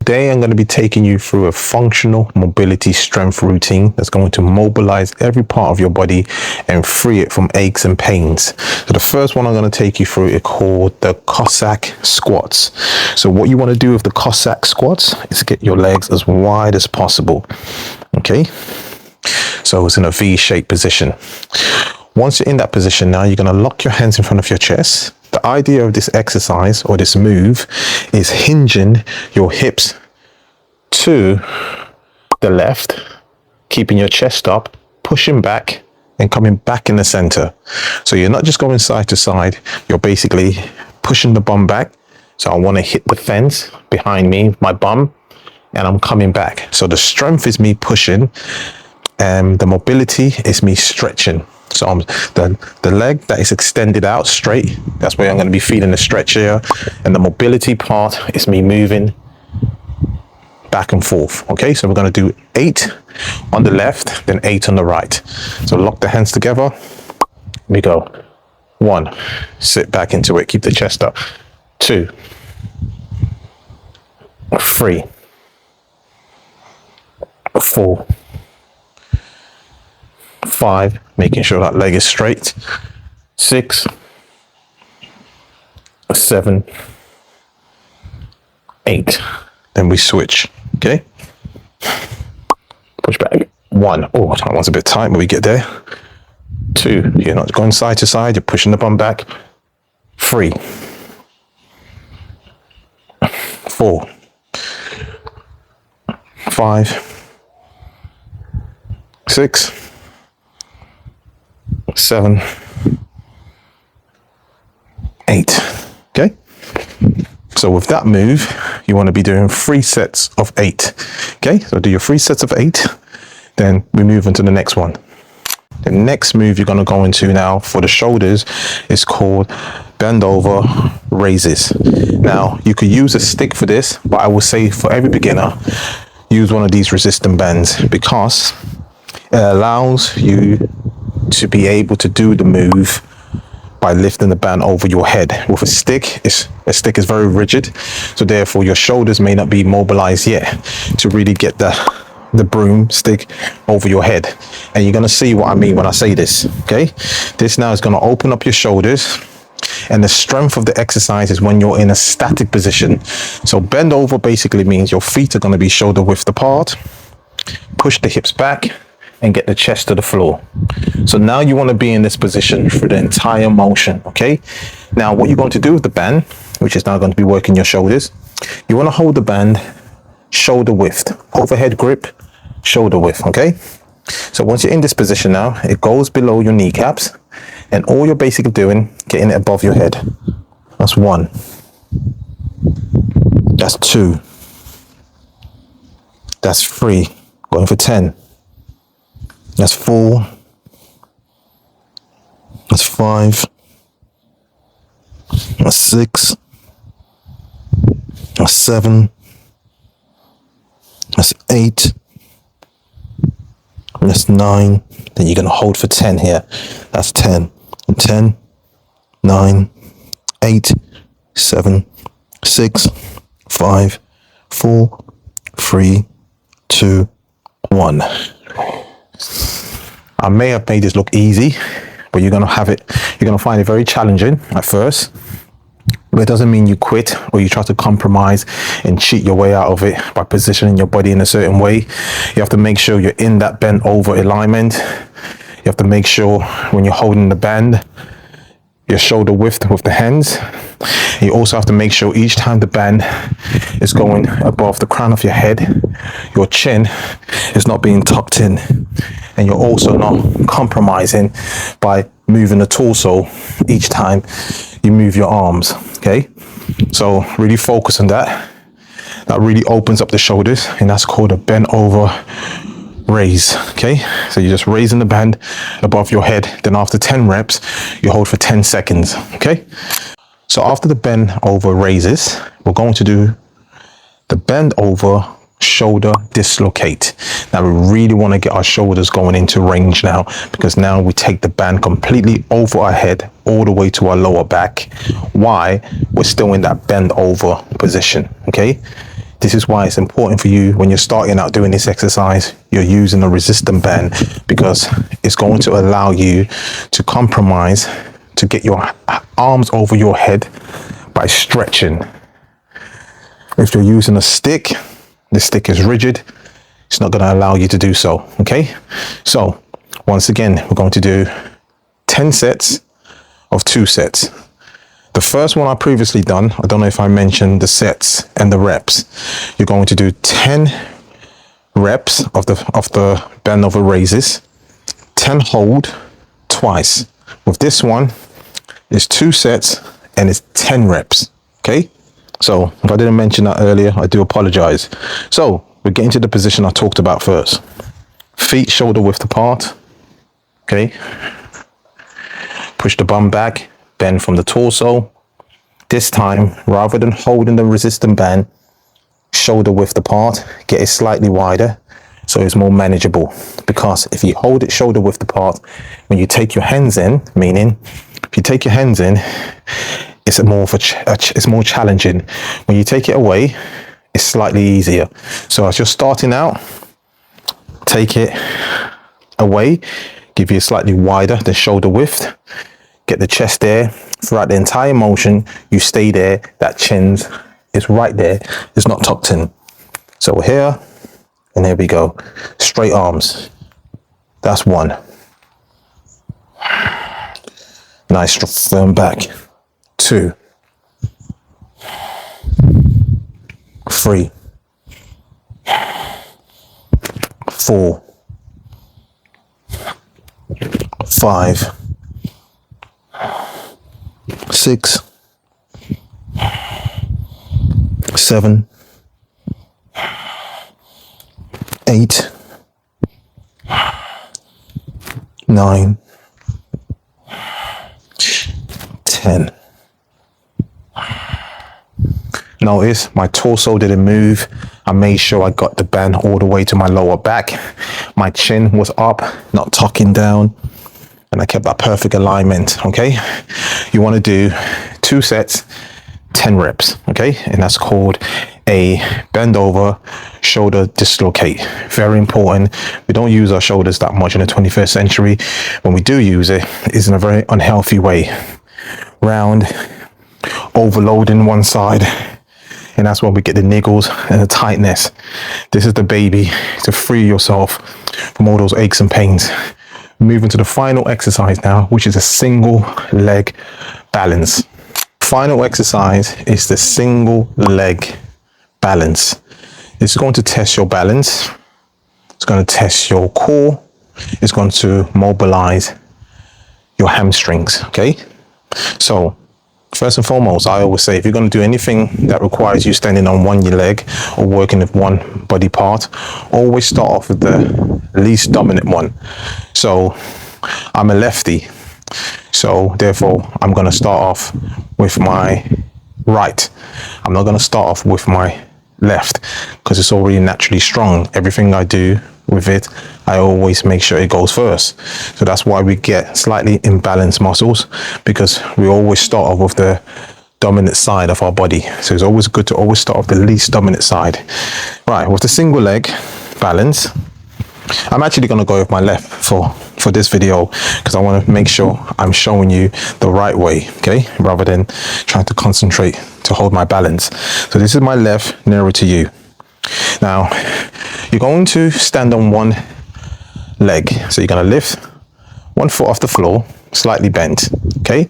today I'm going to be taking you through a functional mobility strength routine that's going to mobilize every part of your body and free it from aches and pains. So the first one I'm going to take you through is called the Cossack squats. So what you want to do with the Cossack squats is get your legs as wide as possible. Okay, so it's in a V-shaped position. Once you're in that position now, you're going to lock your hands in front of your chest. The idea of this exercise or this move is hinging your hips to the left, keeping your chest up, pushing back and coming back in the center. So you're not just going side to side, you're basically pushing the bum back. So I want to hit the fence behind me, my bum, and I'm coming back. So the strength is me pushing and the mobility is me stretching. So the leg that is extended out straight, that's where I'm going to be feeling the stretch here. And the mobility part is me moving back and forth. Okay, so we're going to do 8 on the left, then 8 on the right. So lock the hands together. We go. 1, sit back into it, keep the chest up. 2, 3, 4, 5, making sure that leg is straight. 6, 7, 8. Then we switch. Okay. Push back. 1. Oh, that one's a bit tight, but we get there. 2. You're not going side to side. You're pushing the bum back. 3, 4, 5, 6, 7, 8. Okay. So with that move, you want to be doing 3 sets of 8. Okay. So do your 3 sets of 8. Then we move into the next one. The next move you're going to go into now for the shoulders is called bend over raises. Now you could use a stick for this, but I will say for every beginner, use one of these resistant bands because it allows you to be able to do the move by lifting the band over your head. With a stick is very rigid, so therefore your shoulders may not be mobilized yet to really get the broomstick over your head. And you're going to see what I mean when I say this. Okay, this now is going to open up your shoulders, and the strength of the exercise is when you're in a static position. So bend over basically means your feet are going to be shoulder width apart. Push the hips back and get the chest to the floor. So now you want to be in this position for the entire motion. Okay, now what you're going to do with the band, which is now going to be working your shoulders, you want to hold the band shoulder width, overhead grip, shoulder width. Okay, so once you're in this position now, it goes below your kneecaps, and all you're basically doing, getting it above your head. That's 1. That's 2. That's 3. Going for 10. That's 4. That's 5. That's 6. That's 7. That's 8. That's 9. Then you're going to hold for 10 here. That's 10. And 10, 9, 8, 7, 6, 5, 4, 3, 2, 1. I may have made this look easy, but you're going to find it very challenging at first. But it doesn't mean you quit or you try to compromise and cheat your way out of it by positioning your body in a certain way. You have to make sure you're in that bent over alignment. You have to make sure when you're holding the band, your shoulder width with the hands. You also have to make sure each time the band is going above the crown of your head, your chin is not being tucked in, and you're also not compromising by moving the torso each time you move your arms. Okay, so really focus on that. That really opens up the shoulders, and that's called a bend over raise. Okay, so you're just raising the band above your head. Then after 10 reps, you hold for 10 seconds. Okay, so after the bend over raises, we're going to do the bend over shoulder dislocate. Now we really want to get our shoulders going into range now, because now we take the band completely over our head all the way to our lower back. Why? We're still in that bend over position. Okay, This is why it's important for you when you're starting out doing this exercise, you're using a resistance band, because it's going to allow you to compromise to get your arms over your head by stretching. If you're using a stick, the stick is rigid. It's not going to allow you to do so. Okay. So once again, we're going to do 10 sets of 2 sets. The first one I previously done, I don't know if I mentioned the sets and the reps. You're going to do 10 reps of the bend over raises, 10 hold twice. With this one, it's 2 sets and it's 10 reps. Okay. So if I didn't mention that earlier, I do apologize. So we're getting to the position I talked about first. Feet shoulder width apart. Okay. Push the bum back, bend from the torso. This time, rather than holding the resistance band, shoulder width apart, get it slightly wider so it's more manageable. Because if you hold it shoulder width apart, when you take your hands in, meaning if you take your hands in, it's it's more challenging. When you take it away, it's slightly easier. So as you're starting out, take it away, give you a slightly wider than shoulder width, get the chest there. Throughout the entire motion, you stay there. That chin is right there. It's not tucked in. So we're here, and here we go. Straight arms. That's 1. Nice firm back. 2. 3. 4. 5. 6. 7. 8. 9. 10. Notice my torso didn't move. I made sure I got the band all the way to my lower back. My chin was up, not tucking down. And I kept that perfect alignment. Okay. You want to do 2 sets, 10 reps. Okay. And that's called a bend over shoulder dislocate. Very important. We don't use our shoulders that much in the 21st century. When we do use it, it's in a very unhealthy way. Round, overloading one side. And that's when we get the niggles and the tightness. This is the baby to free yourself from all those aches and pains. Moving to the final exercise now, which is a single leg balance. Final exercise is the single leg balance. It's going to test your balance. It's going to test your core. It's going to mobilize your hamstrings. Okay. So first and foremost, I always say if you're going to do anything that requires you standing on one leg or working with one body part, always start off with the least dominant one. So I'm a lefty, so therefore I'm going to start off with my right. I'm not going to start off with my left because it's already naturally strong. Everything I do with it, I always make sure it goes first. So that's why we get slightly imbalanced muscles, because we always start off with the dominant side of our body. So it's always good to always start off the least dominant side. Right, with the single leg balance, I'm actually going to go with my left for this video because I want to make sure I'm showing you the right way, okay, rather than trying to concentrate to hold my balance. So this is my left, nearer to you. Now you're going to stand on one leg, so you're going to lift one foot off the floor, slightly bent. Okay,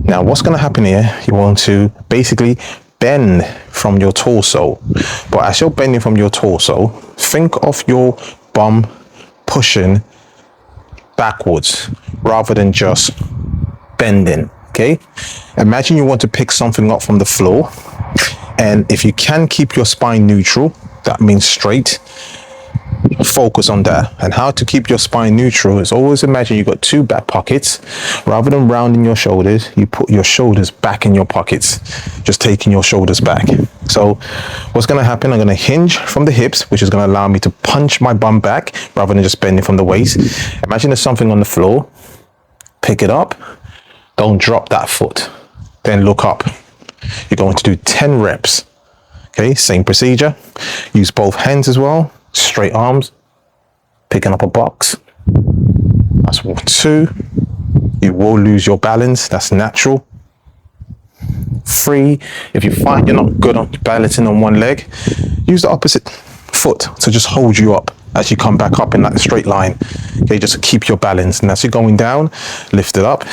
now what's going to happen here, you want to basically bend from your torso, but as you're bending from your torso, think of your bum pushing backwards rather than just bending. Okay, imagine you want to pick something up from the floor, and if you can keep your spine neutral, that means straight, focus on that. And how to keep your spine neutral is always imagine you got 2 back pockets. Rather than rounding your shoulders, you put your shoulders back in your pockets, just taking your shoulders back. So what's going to happen, I'm going to hinge from the hips, which is going to allow me to punch my bum back rather than just bending from the waist. Imagine there's something on the floor, pick it up, don't drop that foot, then look up. You're going to do 10 reps. Okay, same procedure. Use both hands as well. Straight arms, picking up a box. That's 1, 2. You will lose your balance. That's natural. 3, if you find you're not good on balancing on one leg, use the opposite foot to just hold you up as you come back up in that straight line. Okay, just to keep your balance. And as you're going down, lift it up.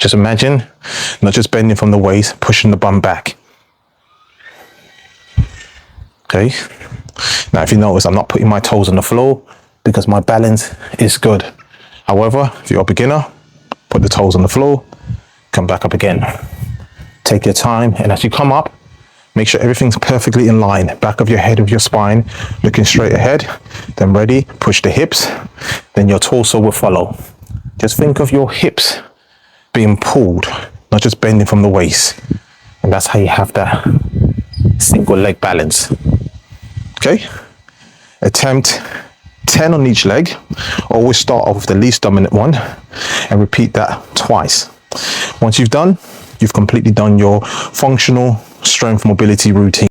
Just imagine, not just bending from the waist, pushing the bum back. Okay. Now, if you notice, I'm not putting my toes on the floor because my balance is good. However, if you're a beginner, put the toes on the floor, come back up again. Take your time, and as you come up, make sure everything's perfectly in line. Back of your head with your spine, looking straight ahead. Then ready, push the hips, then your torso will follow. Just think of your hips being pulled, not just bending from the waist. And that's how you have that single leg balance. Okay? Attempt 10 on each leg. Always start off with the least dominant one and repeat that twice. Once you've done, you've completely done your functional strength mobility routine.